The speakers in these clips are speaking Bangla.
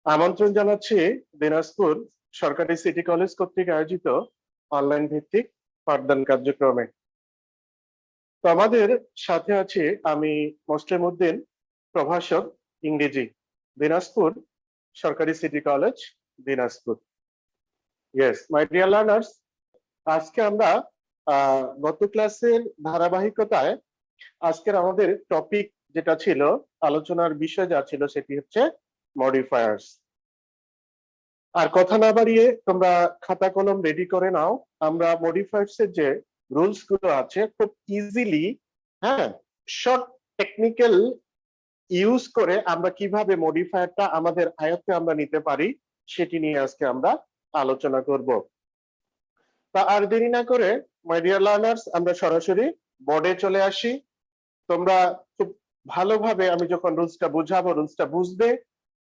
আমন্ত্রণ জানাচ্ছি দিনাজপুর সরকারি সিটি কলেজ কর্তৃক আয়োজিত অনলাইন ভিত্তিক পাঠদান কার্যক্রমে। তো আমাদের সাথে আছি আমি মোস্টেম উদ্দিন, প্রভাষক ইংরেজি, দিনাজপুর সরকারি city college, Dinajpur. Yes my dear learners, আজকে আমরা গত ক্লাসের ধারাবাহিকতায় আজকের আমাদের টপিক যেটা ছিল, আলোচনার বিষয় যা ছিল সেটি হচ্ছে মডিফায়ার্স। আর কথা না বাড়িয়ে তোমরা খাতা কলম রেডি করে নাও। আমরা মডিফায়ার্স এর যে রুলস গুলো আছে খুব ইজিলি, হ্যাঁ, শর্ট টেকনিক্যাল ইউজ করে আমরা কিভাবে মডিফায়ারটা আমাদের আয়ত্তে আমরা নিতে পারি সেটি নিয়ে আজকে আমরা আলোচনা করব। তা আর দেরি না করে মাই ডিয়ার লার্নার্স, আমরা সরাসরি বোর্ডে চলে আসি। তোমরা খুব ভালোভাবে আমি যখন রুলসটা বুঝাবো, রুলসটা বুঝবে,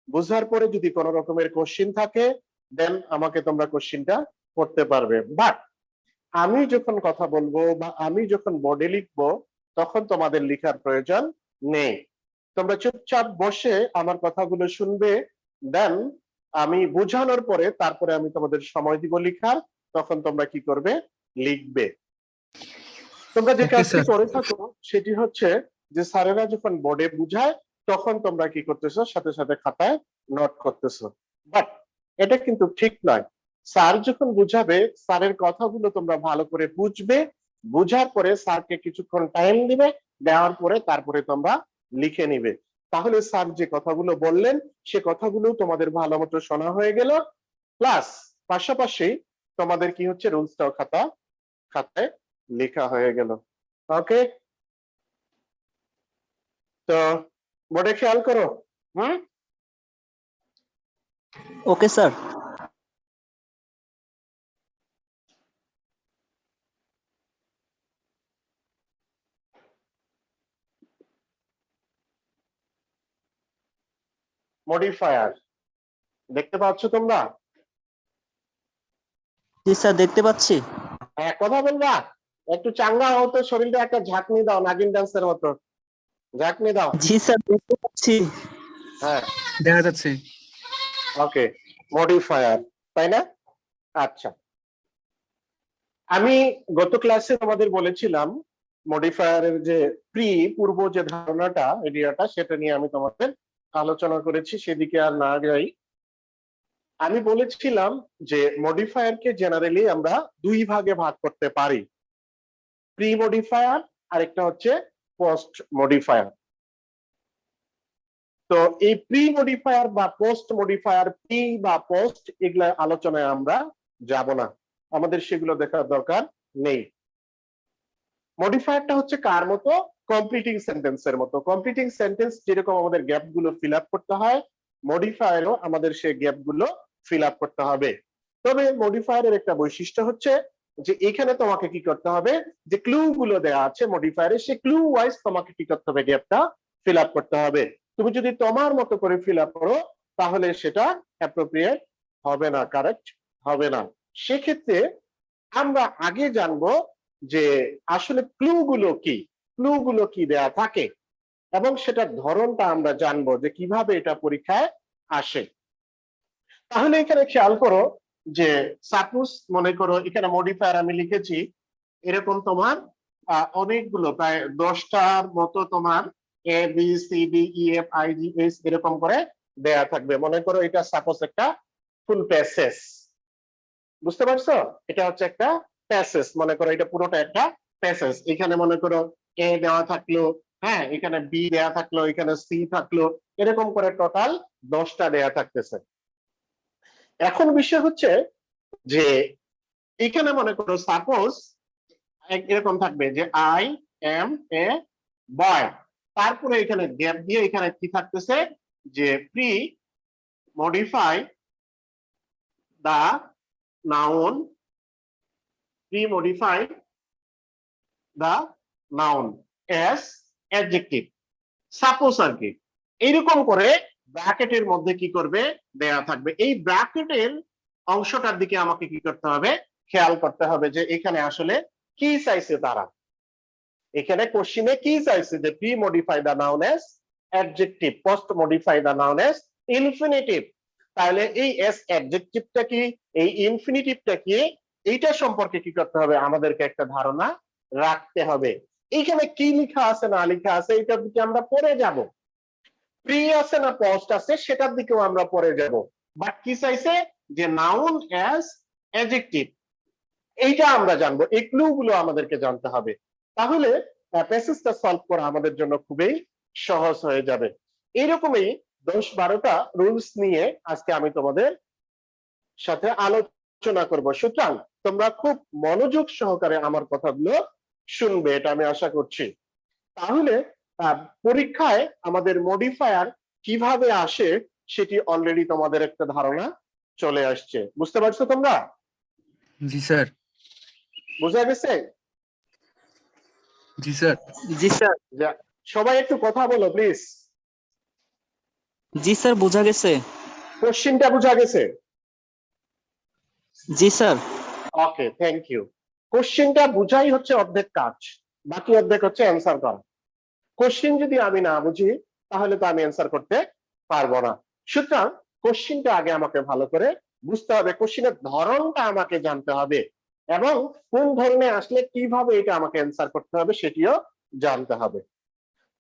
বুঝার পরে যদি কোনো রকমের কোশ্চিন থাকে দেন আমাকে তোমরা কোশ্চিনটা করতে পারবে। বাট আমি যখন কথা বলবো বা আমি যখন বোর্ডে লিখবো তখন তোমাদের লেখার প্রয়োজন নেই। তোমরা চুপচাপ বসে আমার কথাগুলো শুনবে, দেন আমি বোঝানোর পরে তারপরে আমি তোমাদের সময় দিব লেখার, তখন তোমরা কি করবে, লিখবে। তোমরা যে কাজটি করে থাকো সেটি হচ্ছে যে স্যারেরা যখন বোর্ডে বুঝায় তখন তোমরা কি করতেছো, সাথে সাথে খাতায় নোট করতেছো। বাট এটা কিন্তু ঠিক নয়। স্যার যখন বুঝাবে স্যারের কথাগুলো তোমরা ভালো করে বুঝবে, বুঝার পরে স্যারকে কিছুক্ষণ টাইম দিবে, দেওয়ার পরে তারপরে তোমরা লিখে নিবে। তাহলে স্যার যে কথাগুলো বললেন সে কথাগুলো তোমাদের ভালো মতো শোনা হয়ে গেল, প্লাস পাশাপাশি তোমাদের কি হচ্ছে, রুলসটাও খাতায় লেখা হয়ে গেল। ওকে, তো বোর্ডে খেয়াল করো। Okay sir. মডিফায়ার দেখতে পাচ্ছ তোমরা? জি স্যার, দেখতে পাচ্ছি। হ্যাঁ, কথা বলবা, একটু চাঙ্গা হও তো, শরীরটা একটা ঝাঁকনি দাও, নাগিন ডান্সের মতো ঝাঁকনি দাও। জি স্যার, দেখতে পাচ্ছি। হ্যাঁ, দেখা যাচ্ছে। ওকে, মডিফায়ার, তাই না? আচ্ছা, আমি গত ক্লাসে আমাদের বলেছিলাম মডিফায়ারের যে পূর্ব যে ধারণাটা, এরিয়াটা, সেটা নিয়ে আমি তোমাদের আলোচনা করেছি, সেদিকে আর না যাই। আমি বলেছিলাম যে মডিফায়ারকে জেনারেলি আমরা দুই ভাগে ভাগ করতে পারি, প্রি মডিফায়ার আর একটা হচ্ছে পোস্ট মডিফায়ার। তো এই প্রি মডিফায়ার বা পোস্ট মডিফায়ার, প্রি বা পোস্ট, এগুলা আলোচনায় আমরা যাব না, আমাদের সেগুলো দেখার দরকার নেই। মডিফায়ারটা হচ্ছে কার মতো, কমপ্লিটিং সেন্টেন্সের মতো। কমপ্লিটিং সেন্টেন্স যেরকম আমাদের গ্যাপ গুলো ফিল আপ করতে হয়, মডিফায়ারও আমাদের সেই গ্যাপ গুলো ফিল আপ করতে হবে। তবে মডিফায়ারের একটা বৈশিষ্ট্য হচ্ছে যে এখানে তোমাকে কি করতে হবে, যে ক্লু গুলো দেওয়া আছে মডিফায়ারে, সেই ক্লু ওয়াইজ তোমাকে কি করতে হবে, গ্যাপটা ফিল আপ করতে হবে। তুমি যদি তোমার মতো করে ফিল আপ করো তাহলে সেটা অ্যাপ্রোপ্রিয়েট হবে না, কারেক্ট হবে না। সেক্ষেত্রে আমরা আগে জানবো যে আসলে ক্লু গুলো কি দেয়া থাকে, এবং সেটার ধরনটা আমরা জানবো যে কিভাবে এটা পরীক্ষায় আসে। তাহলে এখানে খেয়াল করো যে সাপোজ মনে করো এখানে মডিফায়ার আমি লিখেছি এরকম তোমার অনেকগুলো, প্রায় 10টার মতো তোমার A B C D E F I G H এরকম করে দেয়া থাকবে। মনে করো এটা সাপোজ একটা ফুল প্যাসেজ, বুঝতে পারছো? এটা হচ্ছে একটা প্যাসেজ, মনে করো এটা পুরোটা একটা প্যাসেজ। এখানে মনে করো এ দেওয়া থাকলো, হ্যাঁ, এখানে বি দেওয়া থাকলো, এখানে সি থাকলো, এরকম করে টোটাল 10টা দেয়া থাকতেছে। এখন বিষয় হচ্ছে যে এখানে মনে করো সাপোজ এরকম থাকবে যে আই এম এ বয়, তারপরে এখানে গ্যাপ দিয়ে এখানে কি থাকতেছে, যে pre modify the noun, pre-modify the noun as adjective, suppose আর কি। এইরকম করে ব্র্যাকেটের মধ্যে কি করবে, দেয়া থাকবে। এই ব্র্যাকেটের অংশটার দিকে আমাকে কি করতে হবে, খেয়াল করতে হবে যে এখানে আসলে কি চাইছে তারা। এখানে কোশ্চিনে কি চাইছে, যে pre modify the noun as adjective, post modify the noun as infinitive. তাহলে এই এস অ্যাডজেক্টিভটা কি, এই ইনফিনিটিভটা কি, এইটা সম্পর্কে কি করতে হবে, আমাদেরকে একটা ধারণা রাখতে হবে। এইখানে কি লেখা আছে না লেখা আছে এটার দিকে আমরা পরে যাব, প্রি আছে না পোস্ট আছে সেটার দিকেও আমরা পরে যাব, বাট কি চাইছে যে নাউন অ্যাজ অ্যাডজেক্টিভ, এইটা আমরা জানবো, এই ক্লু গুলো আমাদেরকে জানতে হবে। তাহলে প্যাসেজটা সলভ করা আমাদের জন্য খুবই সহজ হয়ে যাবে। এইরকমই 10-12টা রুলস নিয়ে আজকে আমি তোমাদের সাথে আলোচনা করব। সুতরাং তোমরা খুব মনোযোগ সহকারে আমার কথাগুলো শুনবে, এটা আমি আশা করছি। তাহলে পরীক্ষায় আমাদের মডিফায়ার কিভাবে আসে সেটি অলরেডি তোমাদের একটা ধারণা চলে আসছে, বুঝতে পারছো তোমরা? জি স্যার। বোঝা গেছে? জি স্যার। জি স্যার। সবাই একটু কথা বলো প্লিজ। জি স্যার, বোঝা গেছে। কোশ্চেনটা বোঝা গেছে? জি স্যার। Okay, thank you. কোশ্চেনটা বুঝাই হচ্ছে অর্ধেক কাজ, বাকি অর্ধেক হচ্ছে অ্যান্সার করা। কোশ্চেন যদি আমি না বুঝি তাহলে তো আমি অ্যান্সার করতে পারবো না। সুতরাং কোশ্চেনটা আগে আমাকে ভালো করে বুঝতে হবে, কোশ্চেনের ধরনটা আমাকে জানতে হবে, এবং কোন ধরনের আসলে কিভাবে এটা আমাকে অ্যান্সার করতে হবে সেটিও জানতে হবে।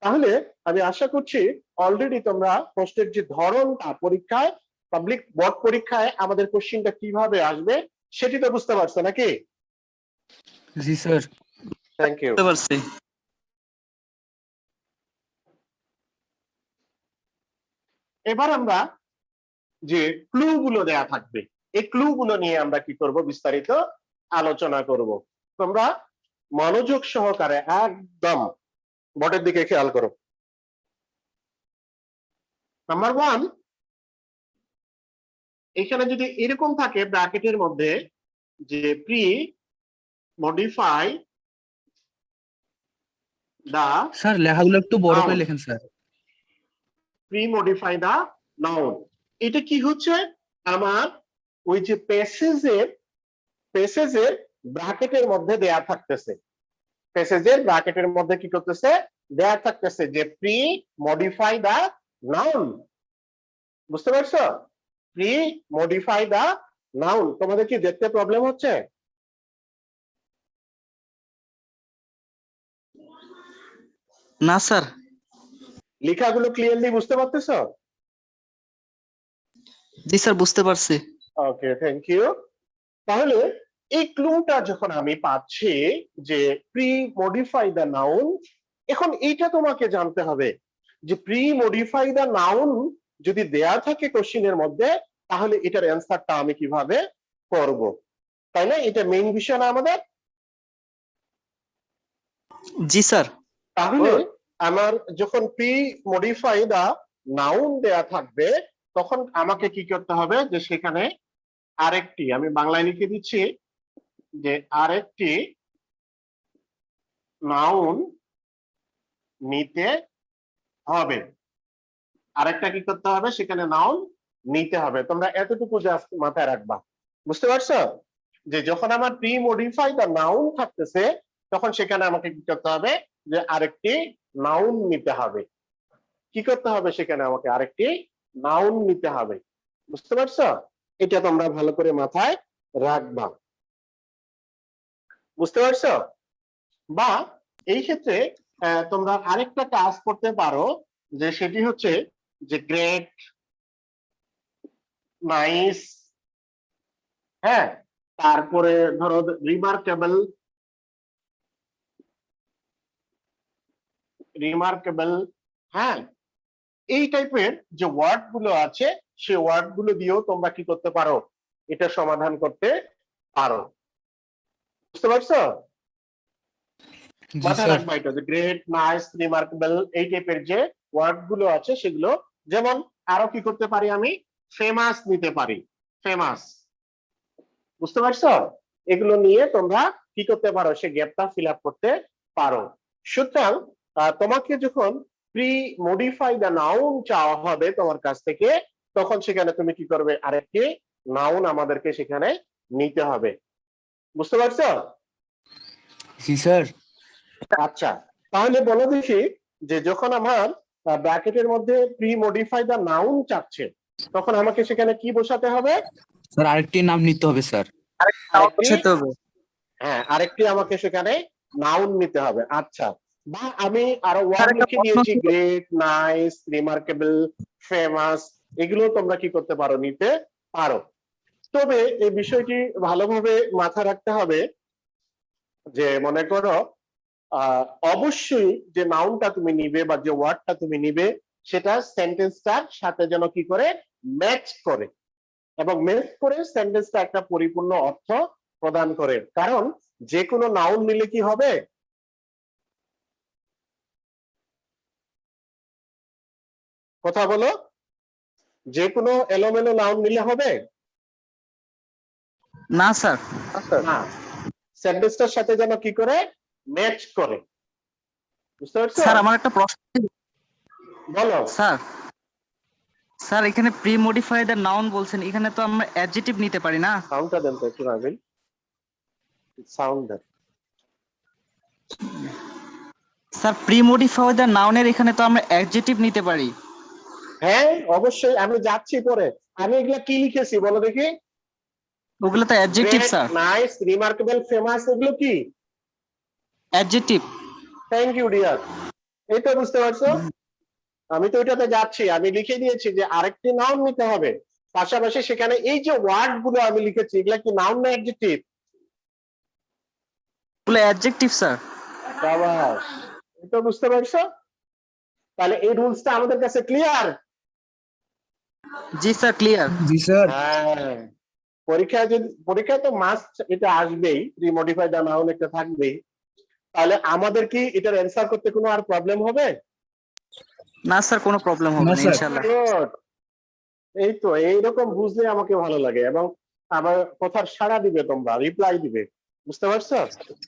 তাহলে আমি আশা করছি অলরেডি তোমরা প্রশ্নের যে ধরনটা, পরীক্ষায় পাবলিক বোর্ড পরীক্ষায় আমাদের কোশ্চেনটা কিভাবে আসবে সেটি তো বুঝতে পারছো নাকি? জি স্যার। Thank you. বুঝতে পারছি। এবার আমরা যে ক্লু গুলো দেয়া থাকবে, এই ক্লু গুলো নিয়ে আমরা কি করব, বিস্তারিত আলোচনা করব। তোমরা মনোযোগ সহকারে একদম বোর্ডের দিকে খেয়াল করো। নাম্বার 1, এখানে যদি এরকম থাকে ব্র্যাকেটের মধ্যে যে প্রি মডিফাই দা, স্যার লেখাগুলো একটু বড় করে লেখেন sir. Pre modify the noun, এটা কি হচ্ছে, আমার ওই যে প্যাসেজের ব্র্যাকেটের মধ্যে দেয়া থাকতেছে, প্যাসেজের ব্র্যাকেটের মধ্যে কি করতেছে, দেয়া থাকতেছে যে প্রি মডিফাই দা নাউন। বুঝতে পারছো? Pre modify the noun. তোমাদের কি দেখতে প্রবলেম হচ্ছে? না স্যার। লেখাগুলো ক্লিয়ারলি বুঝতে পারতেছো? জি স্যার, বুঝতে পারছি। ওকে, থ্যাংক ইউ। তাহলে এই ক্লুটা যখন আমি পাচ্ছি যে প্রি মডিফাই দা নাউন, এখন এইটা তোমাকে জানতে হবে যে প্রি মডিফাই দা নাউন যদি দেয়া থাকে কোশ্চেনের মধ্যে, তাহলে এটার অ্যান্সারটা আমি কিভাবে করব, তাই না? এটা মেইন বিষয় না আমাদের? জি স্যার। তাহলে আমার যখন প্রি মডিফাই দা নাউন দেয়া থাকবে, তখন আমাকে কি করতে হবে, যে সেখানে আরেকটি, আমি বাংলায় লিখে দিচ্ছি যে আরেকটি নাউন নিতে হবে, আরেকটা কি করতে হবে, সেখানে নাউন নিতে হবে। তোমরা এতটুকু জাস্ট মাথায় রাখবা, বুঝতে পারছো? যে যখন আমার প্রি মডিফাই দা নাউন থাকতেছে, তখন সেখানে আমাকে কি করতে হবে, যে আরেকটি নাউন নিতে হবে। কি করতে হবে, সেখানে আমাকে আরেকটি নাউন নিতে হবে। বুঝতে পারছো? এটা তোমরা ভালো করে মাথায় রাখবা, বুঝতে পারছো? বা এই ক্ষেত্রে তোমরা আরেকটা কাজ করতে পারো, যে সেটি হচ্ছে যে গ্রেট, নাইস, হ্যাঁ, তারপরে ধরো রিমার্কেবল, হ্যাঁ, এই টাইপের যে ওয়ার্ড গুলো আছে, সেই ওয়ার্ড গুলো দিয়েও তোমরা কি করতে পারো, এটা সমাধান করতে পারো। বুঝতে পারছো? জি মাথায় স্যার। রাখবা এটা, যে গ্রেট, নাইস, রিমার্কেবল, এই টাইপের যে ওয়ার্ড গুলো আছে সেগুলো, যেমন আরো কি করতে পারি, আমি ফেমাস নিতে পারি, ফেমাস। বুঝতে পারছো? এগুলো নিয়ে তোমরা কি করতে পারো, সে গ্যাপটা ফিল আপ করতে পারো। সুতরাং তোমাকে যখন প্রি মডিফাই দা নাউন চাওয়া হবে তোমার কাছ থেকে, তখন সেখানে তুমি কি করবে, আরেকটি নাউন আমাদেরকে সেখানে নিতে হবে। বুঝতে পারছো? জি স্যার। আচ্ছা, তাহলে বলো দেখি, যে যখন আমার ব্র্যাকেটের মধ্যে প্রি মডিফাই দা নাউন চাচ্ছে, তখন আমাকে সেখানে কি বসাতে হবে? স্যার আরেকটি নাম নিতে হবে স্যার। আরেকটি, বসাতে হবে। হ্যাঁ আরেকটি আমাকে সেখানে নাউন নিতে হবে। আচ্ছা, বা আমি আরো স্যার ওয়ার্ড একটা লিখে প্রশ্ন দিয়েছি, ছিল। গ্রেট, নাইস, রিমার্কেবল, ফেমাস, এগুলো তোমরা কি করতে পারো? নিতে পারো। তবে এই বিষয়টি ভালোভাবে মাথায় রাখতে হবে যে মনে করো অবশ্যই যে নাউনটা তুমি নিবে বা যে ওয়ার্ডটা তুমি নিবে সেটা সেন্টেন্সটার সাথে যেন কি করে ম্যাচ করে, এবং ম্যাচ করে সেন্টেন্সটা একটা পরিপূর্ণ অর্থ প্রদান করে। কারণ যে কোনো নাউন নিলে কি হবে? কথা বলো, যে কোনো এলোমেলো নাউন নিলে হবে না স্যার। না, সেন্টেন্সটার সাথে যেন কি করে ম্যাচ করে। বুঝতে পারছো? স্যার আমার একটা প্রশ্ন ছিল। বলো। স্যার স্যার এখানে প্রি মডিফাইড নাউন বলছেন, এখানে তো আমরা অ্যাডজেক্টিভ নিতে পারি না। সাউন্ডটা দেন তো একটু, নাবিল, সাউন্ড দেন। স্যার প্রি মডিফাইড নাউনের এখানে তো আমরা অ্যাডজেক্টিভ নিতে পারি। হ্যাঁ অবশ্যই, আমি যাচ্ছি পরে। আমি এগুলা কি লিখেছি বলো দেখি? ওগুলো তো adjective great, sir. Nice, remarkable, famous, এগুলো কি? অ্যাডজেক্টিভ। Thank you dear. এই তো বুঝতে পারছো, আমি তো ওইটাতে যাচ্ছি। আমি লিখে দিয়েছি যে আরেকটি নাউন নিতে হবে, পাশাপাশি সেখানে এই যে ওয়ার্ড গুলো আমি লিখেছি এগুলা কি নাউন না অ্যাডজেক্টিভ? ওগুলো অ্যাডজেক্টিভ স্যার। বাবাস, এই তো বুঝতে পারছো। তাহলে এই রুলসটা আমাদের কাছে ক্লিয়ার? জি স্যার ক্লিয়ার। জি স্যার। হ্যাঁ, পরীক্ষায় যদি, পরীক্ষায় তো মাস্ট এটা আসবেই, রিমডিফাইড নাউন একটা থাকবেই। তাহলে আমাদের কি এটার অ্যান্সার করতে কোনো আর প্রবলেম হবে? না স্যার কোনো প্রবলেম হবে না না স্যার। ইনশাআল্লাহ। Good. এই তো এইরকম বুঝলে আমাকে ভালো লাগে, এবং আমার কথার সাড়া দিবে, তোমরা রিপ্লাই দিবে। বুঝতে পারছো?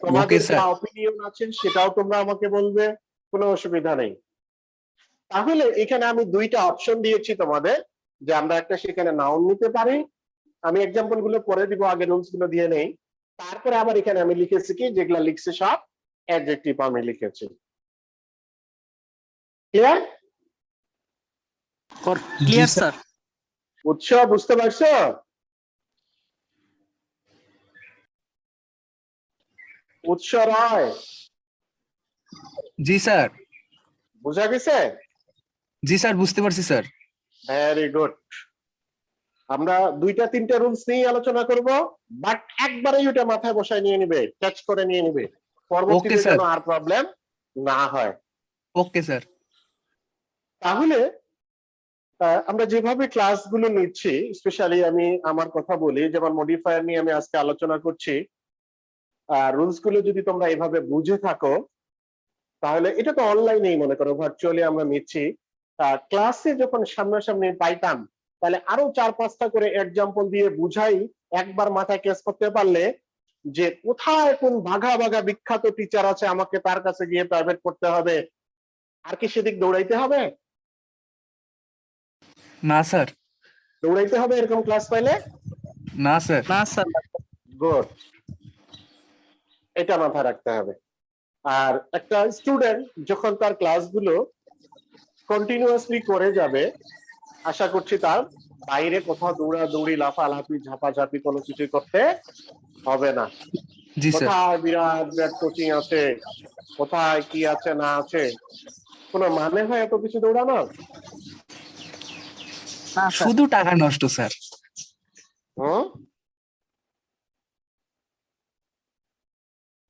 তোমাদের স্যার। যা অপিনিয়ন আছে সেটাও তোমরা আমাকে বলবে, কোনো অসুবিধা নেই। তাহলে এখানে আমি দুইটা অপশন দিয়েছি তোমাদের, যে আমরা একটা সেখানে নাউন নিতে পারি। আমি এক্সাম্পল গুলো পরে দিব, আগে রুলস গুলো দিয়ে নেই। তারপরে আবার এখানে আমি লিখেছি কি, যেগুলা লিখছি সব অ্যাডজেক্টিভ আমি লিখেছি। ক্লিয়ার? জি ক্লিয়ার স্যার। স্যার। উৎস বুঝতে পারছো? উৎস রয়, জি স্যার। বুঝা গেছে? জি স্যার বুঝতে পারছি স্যার। Very good. আমরা দুইটা তিনটা রুলস নিয়ে আলোচনা করব, বাট একবারেই ওটা মাথায় বসায় নিয়ে নিবে, ক্যাচ করে নিয়ে নিবে, পরবর্তীতে ওকে স্যার। যেন আর প্রবলেম না হয়। Okay sir. তাহলে আমরা যেভাবে ক্লাসগুলো নিচ্ছি, স্পেশালি আমি আমার কথা বলি, যেমন মডিফায়ার নিয়ে আমি আজকে আলোচনা করছি। রুলস গুলো যদি তোমরা এভাবে বুঝে থাকো, তাহলে এটা তো অনলাইনেই মনে করো ভার্চুয়ালি আমরা নিচ্ছি। ক্লাসে যখন সামনাসামনি পাইতাম, তাহলে আরো 4-5টা করে এক্সাম্পল দিয়ে বুঝাই একবার মাথায় ক্যাচ করতে পারলে, যে কোথায় কোন বাঘা বাঘা বিখ্যাত টিচার আছে, আমাকে তার কাছে গিয়ে প্রাইভেট করতে হবে, আর কি সেদিক দৌড়াইতে হবে? না স্যার। দৌড়াইতে হবে এরকম ক্লাস পাইলে? না স্যার। না স্যার। গুড, এটা মাথায় রাখতে হবে। আর একটা স্টুডেন্ট যখন তার ক্লাসগুলো কন্টিনিউয়াসলি করে যাবে, আশা করছি তার বাইরে কোথাও দৌড়াদৌড়ি, লাফালাফি, ঝাপাঝাপি কোনো কিছু করতে হবে না। জি স্যার। কোথায় বিরাট বিরাট কোচিং আছে, কোথায় কি আছে না আছে, কোনো মানে হয় এত কিছু দৌড়ানো? না স্যার। শুধু টাকা নষ্ট স্যার। হুম,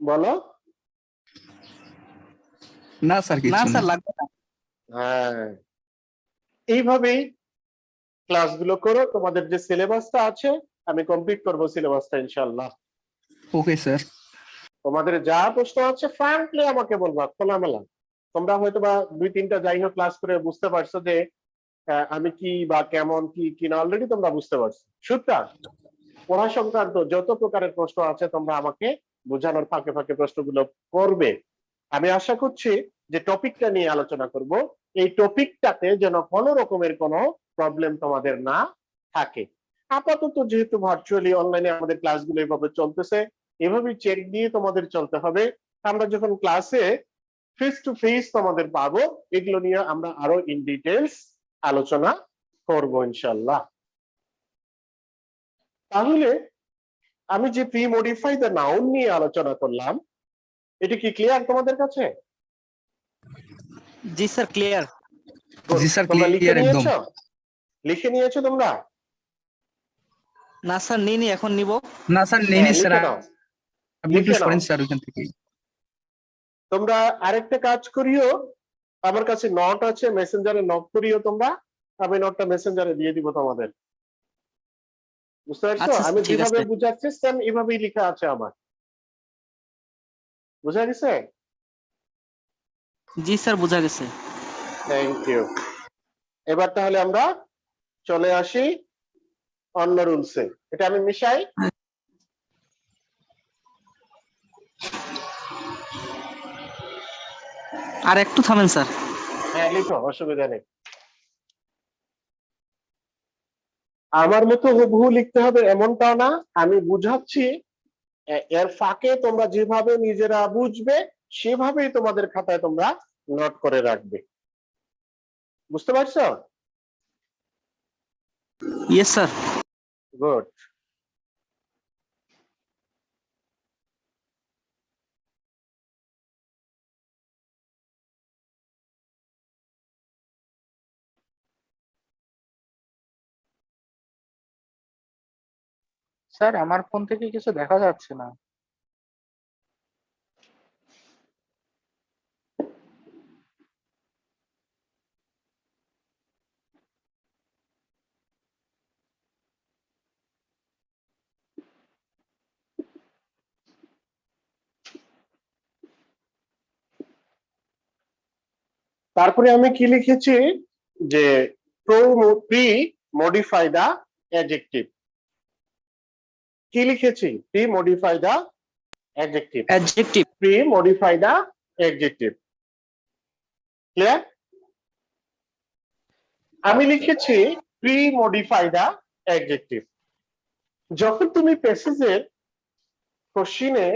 বলো। না স্যার না কিছু না। স্যার লাগবে না। হ্যাঁ, এইভাবেই ক্লাসগুলো করো। তোমাদের যে সিলেবাসটা আছে, আমি কমপ্লিট করবো সিলেবাসটা ইনশাআল্লাহ। Okay sir. তোমাদের যা প্রশ্ন আছে ফ্রাঙ্কলি আমাকে বলবা, খোলামেলা। তোমরা হয়তো বা 2-3টা যাই হোক ক্লাস করে বুঝতে পারছো যে আমি কি বা কেমন কি কিনা, অলরেডি তোমরা বুঝতে পারছো। সুতরাং পড়া সংক্রান্ত যত প্রকারের প্রশ্ন আছে তোমরা আমাকে বোঝানোর ফাঁকে ফাঁকে প্রশ্নগুলো করবে। আমি আশা করছি যে টপিকটা নিয়ে আলোচনা করব, এই টপিকটাতে যেন কোনো রকমের কোনো প্রবলেম তোমাদের না থাকে। আপাতত যেহেতু ভার্চুয়ালি অনলাইনে আমাদের ক্লাসগুলো এভাবে চলতেছে, এভাবেই চেক দিয়ে তোমাদের চলতে হবে। আমরা যখন ক্লাসে ফেস টু ফেস তোমাদের পাবো, এগুলো নিয়ে আমরা আরো ইন ডিটেলস আলোচনা করব ইনশাআল্লাহ। তাহলে আমি যে প্রি মডিফাই দ্য নাউন নিয়ে আলোচনা করলাম, এটি কি ক্লিয়ার তোমাদের কাছে? জি স্যার, ক্লিয়ার। জি স্যার, তোমরা লিখে ক্লিয়ার একদম। নিয়েছো? লিখে নিয়েছো তোমরা? না স্যার, নিইনি, এখন নিব। না স্যার, নেই হ্যাঁ, নি স্যার, লিখে নাও, আপনি একটু লিখে নাও। সরেন স্যার ওইখান থেকে। তোমরা আরেকটা কাজ করিও, আমার কাছে নোট আছে, মেসেঞ্জারে নক করিও তোমরা, আমি নোটটা মেসেঞ্জারে দিয়ে দিব তোমাদের। বুঝতে পারছো? আচ্ছা, আমি ঠিক যেভাবে আছে। বুঝাচ্ছি সেম এভাবেই লেখা আছে আমার। বুঝা গেছে? জি স্যার, বোঝা গেছে। Thank you. এবার তাহলে আমরা চলে আসি অন্য রুলসে। এটা আমি মিশাই। আর একটু থামেন স্যার। হ্যাঁ, লিখো, অসুবিধা নেই। আমার মতো হুবহু লিখতে হবে এমনটাও না, আমি বুঝাচ্ছি, এর ফাঁকে তোমরা যেভাবে নিজেরা বুঝবে সেভাবেই তোমাদের খাতায় তোমরা নোট করে রাখবে। বুঝতে পারছো? Yes sir. গুড। স্যার আমার ফোন থেকে কিছু দেখা যাচ্ছে না। তারপরে আমি কি লিখেছি, যে প্রি মডিফাই দা অ্যাডজেক্টিভ। কি লিখেছি? Pre modify the adjective. Adjective. Pre modify the adjective. Clear? আমি লিখেছি প্রি মডিফাই দা অ্যাডজেক্টিভ। যখন তুমি প্যাসেজের কোশ্চিনে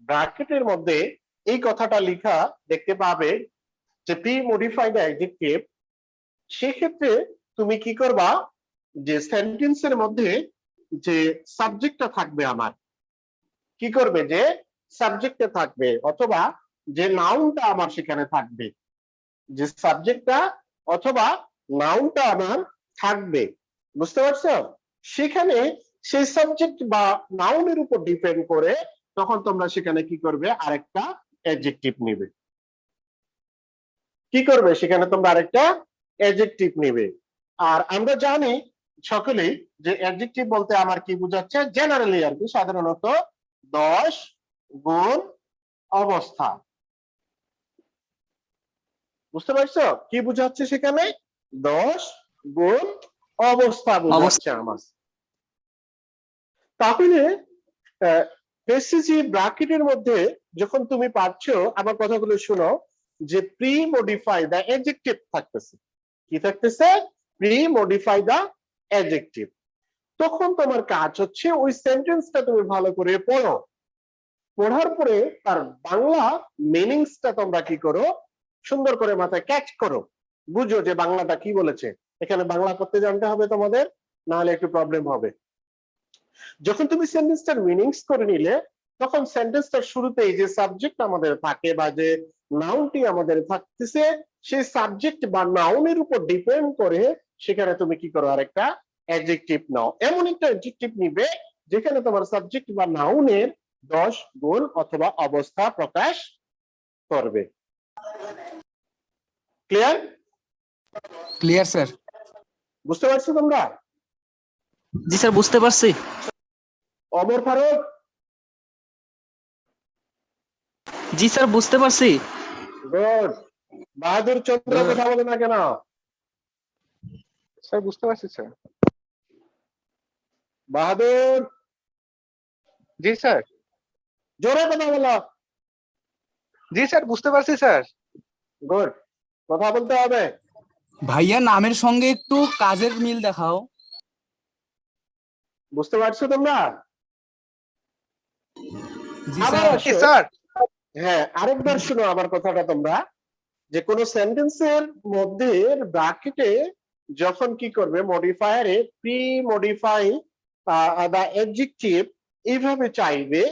ব্র্যাকেটের মধ্যে এই কথাটা লেখা দেখতে পাবে যে প্রি মডিফাই দা অ্যাডজেক্টিভ, সেক্ষেত্রে তুমি কি করবা, যে সেন্টেন্সের মধ্যে যে সাবজেক্টটা থাকবে আমার, কি করবে, যে সাবজেক্টে থাকবে অথবা যে নাউনটা আমার সেখানে থাকবে, যে সাবজেক্টটা অথবা নাউনটা আমার থাকবে। বুঝতে পারছো? সেখানে সেই সাবজেক্ট বা নাউনের উপর ডিপেন্ড করে তখন তোমরা সেখানে কি করবে, আরেকটা অ্যাডজেক্টিভ নিবে। কি করবে, সেখানে তোমরা আরেকটা অ্যাডজেক্টিভ নিবে। আর আমরা জানি সকলেই যে অ্যাডজেক্টিভ বলতে আমার কি বোঝাচ্ছে, জেনারেলি আর কি, সাধারণত 10 গুণ অবস্থা। বুঝতে পারছো কি বুঝাচ্ছে সেখানে? 10 গুণ অবস্থা বুঝাচ্ছে আমার। তাহলে প্যাসেজি ব্র্যাকেটের মধ্যে যখন তুমি পাচ্ছ, আমার কথাগুলো শোনো, যে প্রি মডিফাই দা অ্যাডজেক্টিভ থাকতেছে। কি থাকতেছে? Pre modify the adjective. তখন তোমার কাজ হচ্ছে ওই সেন্টেন্সটা তুমি ভালো করে পড়ো, পড়ার পরে তার বাংলা মিনিংসটা তোমরা কি করো, সুন্দর করে মাথায় ক্যাচ করো, বুঝো যে বাংলাটা কি বলেছে। এখানে বাংলা করতে জানতে হবে তোমাদের, না হলে একটু প্রবলেম হবে। যখন তুমি সেন্টেন্সটার মিনিংস করে নিলে, তখন সেন্টেন্সটার শুরুতেই যে সাবজেক্ট আমাদের থাকে বা যে নাউনটি আমাদের থাকতেছে, সেই সাবজেক্ট বা নাউনের উপর ডিপেন্ড করে সেখানে তুমি কি করো, আরেকটা অ্যাডজেক্টিভ নাও। এমন একটা অ্যাডজেক্টিভ নিবে যেখানে তোমার সাবজেক্ট বা নাউনের 10 গুণ অথবা অবস্থা প্রকাশ করবে। ক্লিয়ার? Clear sir. বুঝতে পারছো তোমরা? জি স্যার, বুঝতে পারছি। অমর ফারুক? জি স্যার, বুঝতে পারছি। গুড। বাহাদুর চন্দ্র কথা বলে না কেন? স্যার বুঝতে পারছি স্যার। বাহাদুর জি স্যার। জোরে কথা বলো। জি স্যার, বুঝতে পারছি স্যার। গুড, কথা বলতে হবে। ভাইয়া নামের সঙ্গে একটু কাজের মিল দেখাও। বুঝতে পারছো তোমরা? জি আবার স্যার। জি আসো। স্যার। হ্যাঁ, আরেকবার শুনো আমার কথাটা তোমরা, যে কোন সেন্টেন্সের মধ্যে ব্র্যাকেটে যখন কি করবে মডিফায়ারে প্রি মডিফাই দা অ্যাডজেক্টিভ এইভাবে চাইবে,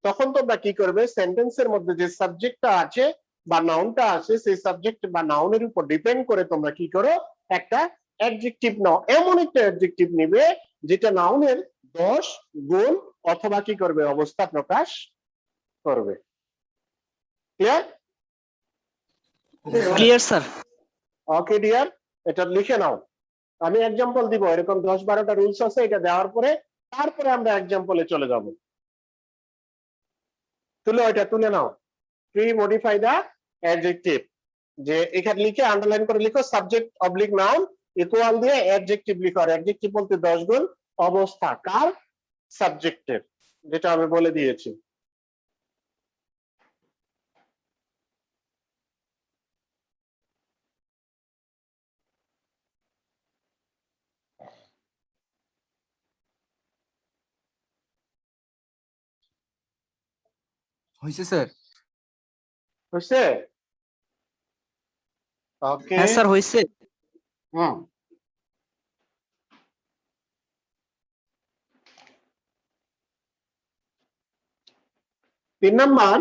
তখন তোমরা কি করবে সেন্টেন্সের মধ্যে যে সাবজেক্টটা আছে বা নাউনটা আছে সেই সাবজেক্ট বা নাউনের উপর ডিপেন্ড করে তোমরা কি করো একটা অ্যাডজেক্টিভ নাও, এমন একটা অ্যাডজেক্টিভ নিবে যেটা নাউনের 10 গুণ অথবা কি করবে অবস্থা প্রকাশ করবে। Clear? Clear sir. Okay dear, এটা লিখে নাও। আমি এক্সাম্পল দিব, এরকম 10-12টা রুলস আছে, এটা দেওয়ার পরে তারপরে আমরা এক্সাম্পলে চলে যাব। তুলে ওইটা তুলে নাও, প্রি মডিফাই দা অ্যাডজেক্টিভ, যে এখানে লিখে আন্ডারলাইন করে লিখো সাবজেক্ট অবলিক নাউন ইকুয়াল দিয়ে অ্যাডজেক্টিভ লিখো। আর অ্যাডজেক্টিভ বলতে 10 গুণ অবস্থা কার? সাবজেক্টের, যেটা আমি বলে দিয়েছি। হয়েছে স্যার? বুঝছে? ওকে। হ্যাঁ স্যার হয়েছে। হুম, তিন number,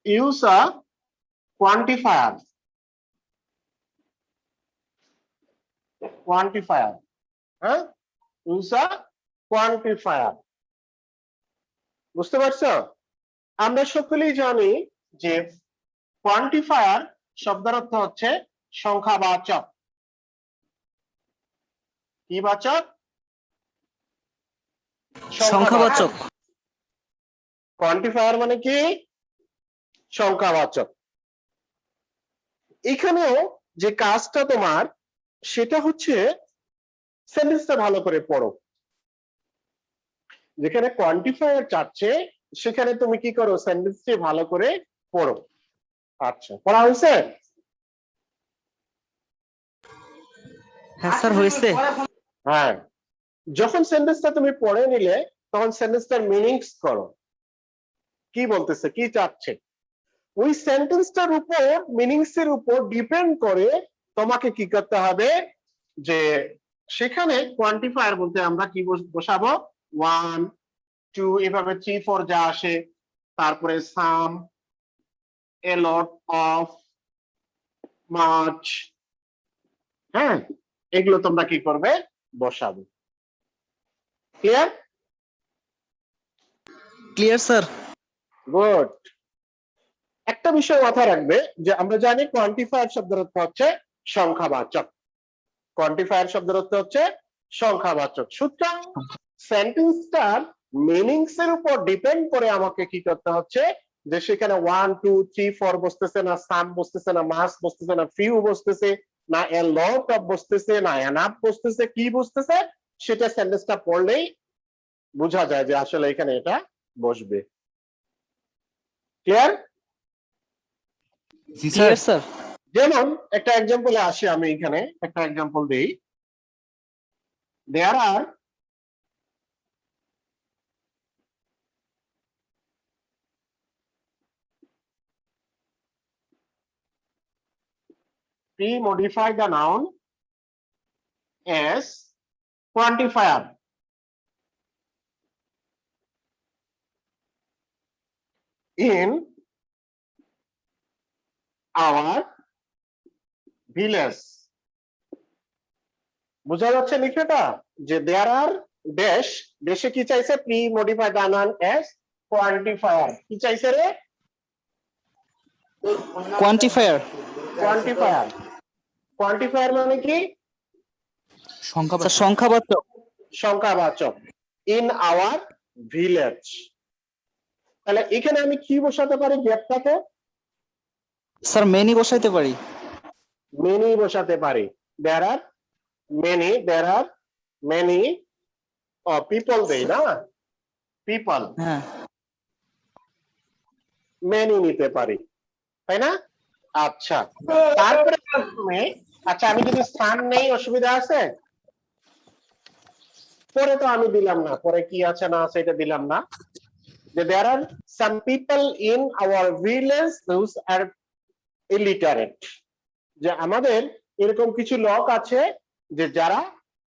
use a quantifier. Quantifier, হ্যাঁ, use a quantifier। বুঝতে পারছো? আমরা সকলেই জানি যে কোয়ান্টিফায়ার শব্দের অর্থ হচ্ছে সংখ্যাবাচক। কি বাচক? সংখ্যাবাচক। কোয়ান্টিফায়ার মানে কি? সংখ্যাবাচক। এখানেও যে কাজটা তোমার সেটা হচ্ছে সেন্টেন্সটা ভালো করে পড়ো। যেখানে কোয়ান্টিফায়ার চাচ্ছে সেখানে তুমি কি করো সেন্টেন্সটি ভালো করে পড়ো। আচ্ছা, পড়া হয়েছে? হ্যাঁ স্যার হয়েছে। হ্যাঁ, যখন সেন্টেন্সটা তুমি পড়ে নিলে তখন সেন্টেন্সটার মিনিংস করো, কি বলতেছে, কি চাচ্ছে। ওই সেন্টেন্সটার উপর মিনিংস এর উপর ডিপেন্ড করে তোমাকে কি করতে হবে, যে সেখানে কোয়ান্টিফায়ার বলতে আমরা কি বসাবো, 1 2 এভাবে 3 4 যা আসে, তারপরে সাম, এ লট অফ, মাচ, হ্যাঁ, এগুলো তোমরা কি করবে বসাবে। ক্লিয়ার? Clear sir. গুড। একটা বিষয় মাথায় রাখবে যে আমরা জানি কোয়ান্টিফায়ার শব্দের অর্থ হচ্ছে সংখ্যাবাচক। কোয়ান্টিফায়ার শব্দের অর্থ হচ্ছে সংখ্যাবাচক। সুতরাং সেন্টেন্সটার মিনিংস এর উপর ডিপেন্ড করে আমাকে কি করতে হচ্ছে, যে সেখানে 1 2 3 4 বসতেছে না, সাম বসতেছে না, মাস বসতেছে না, ফিউ বসতেছে না, এ লট অফ বসতেছে না, এনাফ বসতেছে, কি বসতেছে সেটা সেন্টেন্সটা পড়লেই বোঝা যায় যে আসলে এখানে এটা বসবে। ক্লিয়ার? জি স্যার। Clear sir. যেমন একটা এক্সাম্পলে আসি, আমি এখানে একটা এক্সাম্পল দেই। দেয়ার আর pre-modify the noun as quantifier in our village। বোঝা যাচ্ছে লিখাটা, যে দেয়ার আর ড্যাশ, দেশে কি চাইছে, pre modify the noun as quantifier. কি চাইছে রে? কোয়ান্টিফায়ার। কোয়ান্টিফায়ার। কোয়ান্টিফায়ার মানে কি? সংখ্যাবাচক। স্যার সংখ্যাবাচক। সংখ্যাবাচক। In our village. তাহলে এখানে আমি কি বসাতে পারি গ্যাপটাতে? স্যার মেনি বসাইতে পারি। মেনি বসাতে পারি। দেয়ার আর মেনি পিপল দেই না, পিপল হ্যাঁ। মেনি নিতে পারি, তাই না? আচ্ছা, তারপরে তুমি, আচ্ছা আমি যদি স্থান নেই অসুবিধা আছে? পরে তো আমি দিলাম না, পরে কি আছে না আছে এটা দিলাম না। যে there are some people in our village who are illiterate, যে আমাদের এরকম কিছু লোক আছে যে যারা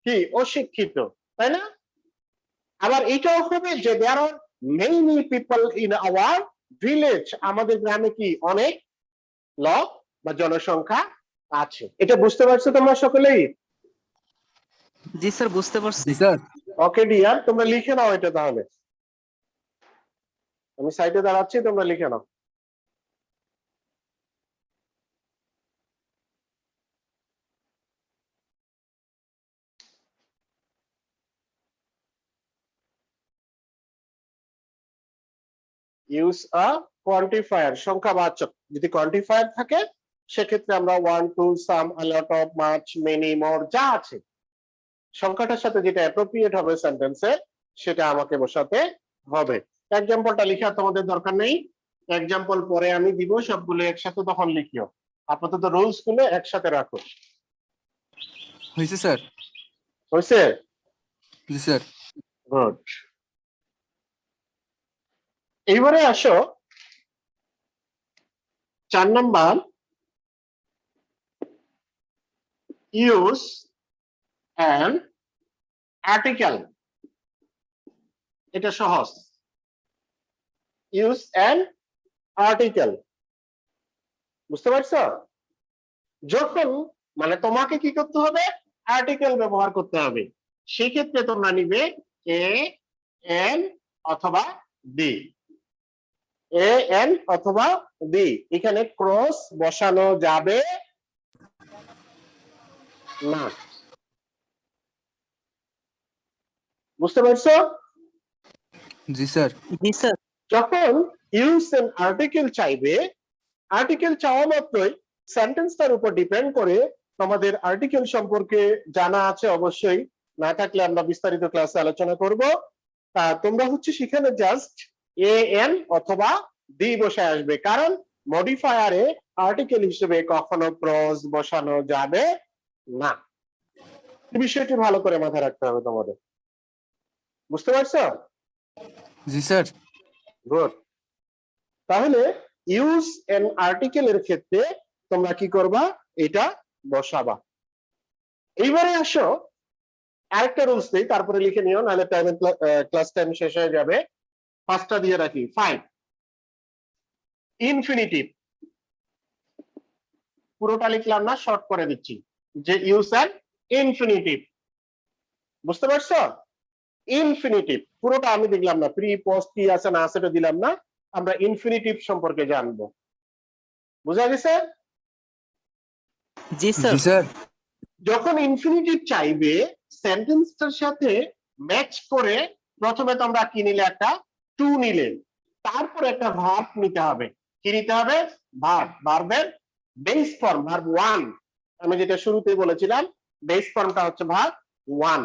কি অশিক্ষিত, তাই না? আবার এটাও হবে যে there are many people in our village, আমাদের গ্রামে কি অনেক লোক বা জনসংখ্যা আছে। এটা বুঝতে পারছো তোমরা সকলেই? জি স্যার, বুঝতে পারছি। জি স্যার। ওকে ডিয়ার, তোমরা লিখে নাও এটা তাহলে। আমি সাইটে দাঁড়াচ্ছি, তোমরা লিখে নাও। ইউজ আ কোয়ান্টিফায়ার, সংখ্যাবাচক। যদি কোয়ান্টিফায়ার থাকে সেক্ষেত্রে আমরা one, two, some, a lot of, much, many, more যা আছে সংখ্যাটার সাথে যেটা অ্যাপ্রোপ্রিয়েট হবে সেন্টেন্সে সেটা আমাকে বসাতে হবে। এক্সাম্পলটা লেখার তোমাদের দরকার নেই, এক্সাম্পল পরে আমি দিব, সবগুলো একসাথে তখন লিখিও। আপাতত রুলস গুলো একসাথে রাখো। হয়েছে স্যার। হয়েছে? জি স্যার। গুড। এইবারে আসো 4 নাম্বার, ইউজ অ্যান আর্টিকেল। এটা সহজ। ইউজ অ্যান আর্টিকেল, বুঝতে পারছো? যখন মানে তোমাকে কি করতে হবে, আর্টিকেল ব্যবহার করতে হবে, সেই ক্ষেত্রে তোমরা নিবে এ এন অথবা ডি। এ এন অথবা ডি। এখানে ক্রস বসানো যাবে না, বুঝতে পারছো? জি স্যার। জি স্যার। যখন ইউজ অ্যান আর্টিকেল চাইবে, আর্টিকেল চাওয়া মাত্রই সেন্টেন্সটার উপর ডিপেন্ড করে তোমাদের আর্টিকেল সম্পর্কে জানা আছে অবশ্যই, না থাকলে আমরা বিস্তারিত ক্লাসে আলোচনা করব। তোমরা হচ্ছে সেখানে জাস্ট এ এন অথবা ডি বসে আসবে, কারণ মডিফায়ারে আর্টিকেল হিসেবে কখনো ক্রস বসানো যাবে না। এই বিষয়টি ভালো করে মাথায় রাখতে হবে তোমাদের, বুঝতে পারছো? জি স্যার। গুড। তাহলে ইউজ এন আর্টিকেলের ক্ষেত্রে তোমরা কি করবা, এটা বসাবা। এইবারে আসো আরেকটা রুলস নেই, তারপরে লিখে নিও, নাহলে টাইমে ক্লাস টাইম শেষ হয়ে যাবে। পাঁচটা দিয়ে রাখি। ফাইন। ইনফিনিটিভ পুরোটা লিখলাম না, শর্ট করে দিচ্ছি, যে ইউজ অ্যান ইনফিনিটিভ। বুঝতে পারছো? ইনফিনিটিভ পুরোটা আমি দেখলাম না, প্রি পোস্ট কি আছে না আছে এটা দিলাম না, আমরা ইনফিনিটিভ সম্পর্কে জানবো। বুঝা গেছে? জি স্যার। জি স্যার। যখন ইনফিনিটিভ চাইবে সেন্টেন্সটার সাথে ম্যাচ করে প্রথমে তোমরা কি নিলে, একটা টু নিলে, তারপর একটা ভার্ব নিতে হবে। কি নিতে হবে? ভার্ব। ভার্বের বেস ফর্ম ভার্ব ওয়ান, আমি যেটা শুরুতেই বলেছিলাম, বেস ফর্মটা হচ্ছে ভার্ব ওয়ান।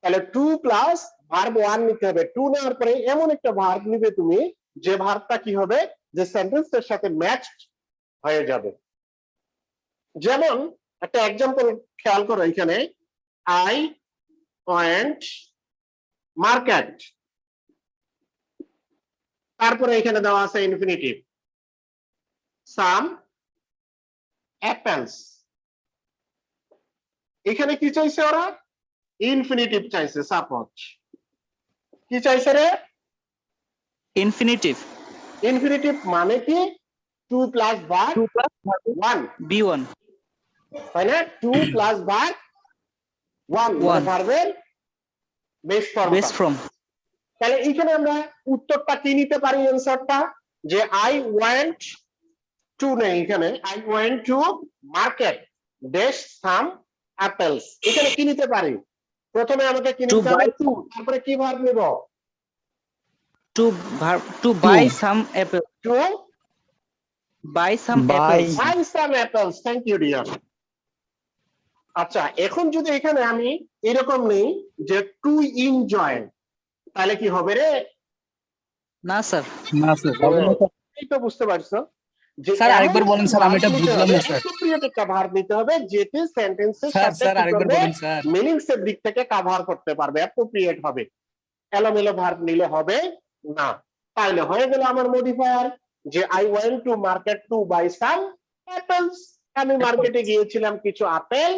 তাহলে টু প্লাস ভার্ব ওয়ান নিতে হবে। টু নেওয়ার পরে এমন একটা ভার্ব নিবে তুমি, যে ভার্বটা কি হবে, যে সেন্টেন্সের সাথে ম্যাচ হয়ে যাবে। যেমন একটা এক্সাম্পল খেয়াল করো, এখানে আই ওয়েন্ট মার্কেট, তারপরে এখানে দেওয়া আছে ইনফিনিটিভ, সাম অ্যাপেলস। এখানে কি চাইছে ওরা? ইনফিনিটিভ চাইছে। সাপোজ কি চাইছে রে? ইনফিনিটিভ। ইনফিনিটিভ মানে কি? To plus verb 2 plus one, B1। তাই না? টু প্লাস ভার্ব ওয়ান, ভার্বের বেস ফর্ম। Base form. তাহলে এখানে আমরা উত্তরটা কি নিতে পারি, অ্যানসারটা, যে আই ওয়েন্ট টু নেই, এখানে I went to market dash some apples. এখানে কি নিতে পারি? প্রথমে আমাকে কি নিতে হবে? টু, তারপরে কি ভার্ব নেব? To buy some apple. To buy some apples. Buy some apples. Thank you dear. আচ্ছা, এখন যদি এখানে আমি এরকম নেই যে টু এনজয়, তাহলে কি হবে রে? না স্যার। না স্যার। এই তো বুঝতে পারছো যে স্যার আরেকবার বলেন স্যার, আমি এটা বুঝলাম না স্যার। অ্যাপ্রোপ্রিয়েট একটা ভার্ব নিতে হবে, যেটি সেন্টেন্সের স্যার সাথে স্যার কি আরেকবার করবে, বলেন স্যার। মিনিংস এর দিক থেকে কভার করতে পারবে, অ্যাপ্রোপ্রিয়েট হবে। এলোমেলো ভার্ব নিলে হবে না, তাহলে হয়ে গেল আমার মডিফায়ার যে I went to market to buy some apples. আমি মার্কেটে গিয়েছিলাম কিছু আপেল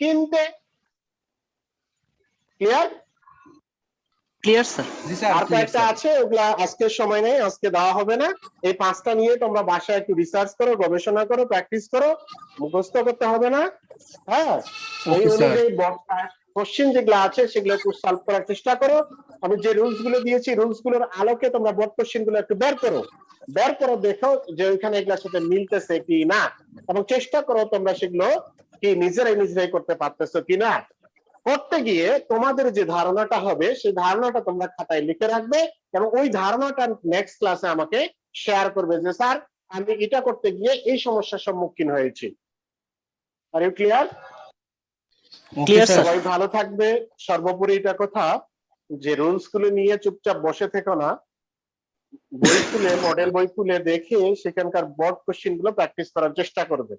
কিনতে। ক্লিয়ার? Clear sir. জি স্যার, আর clear, কয়েকটা স্যার। আছে, ওগুলা আজকের সময় নেই, আজকে দেওয়া হবে না। এই 5টা নিয়ে তোমরা বাসায় একটু রিসার্চ করো, গবেষণা করো, প্র্যাকটিস করো, মুখস্থ করতে হবে না। হ্যাঁ, ওই Okay, sir. অনুযায়ী কোশ্চেন যেগুলো আছে সেগুলো একটু সলভ করার চেষ্টা করো। আমি যে রুলস গুলো দিয়েছি, রুলস গুলোর আলোকে তোমরা বোর্ড কোশ্চেন গুলো একটু বের করো, বের করো, দেখো যে ওইখানে এগুলোর সাথে মিলতেছে কি না, এবং চেষ্টা করো তোমরা সেগুলো কি নিজেরাই করতে পারতেছো কিনা। করতে গিয়ে তোমাদের যে ধারণাটা হবে সেই ধারণাটা তোমরা খাতায় লিখে রাখবে, এবং ওই ধারণাটা নেক্সট ক্লাসে আমাকে শেয়ার করবে যে স্যার আমি এটা করতে গিয়ে এই সমস্যার সম্মুখীন হয়েছি। Are you clear? Okay, Clear, sir. sir. সবাই ভালো থাকবে। সর্বোপরি এটা কথা যে রুলস গুলো নিয়ে চুপচাপ বসে থেকো না, বই খুলে, মডেল বই খুলে দেখে সেখানকার বোর্ড কোশ্চেন গুলো প্র্যাকটিস করার চেষ্টা করবে।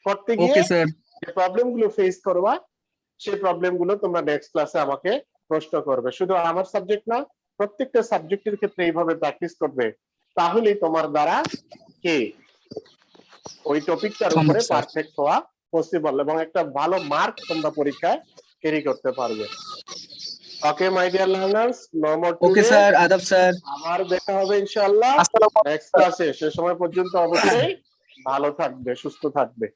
করতে গিয়ে Okay, sir. যে প্রবলেম গুলো ফেস করবা সেই প্রবলেম গুলো তোমরা নেক্সট ক্লাসে আমাকে প্রশ্ন করবে। শুধু আমার সাবজেক্ট না, প্রত্যেকটা সাবজেক্টের ক্ষেত্রে এইভাবে প্র্যাকটিস করবে, তাহলেই তোমার দ্বারা কি ওই টপিকটার সম্ভব, উপরে স্যার। পারফেক্ট হওয়া পসিবল, এবং একটা ভালো মার্ক তোমরা পরীক্ষায় ক্যারি করতে পারবে। Okay my dear learners, no more Okay, sir. Adab, sir. আবার দেখা হবে ইনশাআল্লাহ নেক্সট ক্লাসে। সে সময় পর্যন্ত অবশ্যই ভালো থাকবে, সুস্থ থাকবে।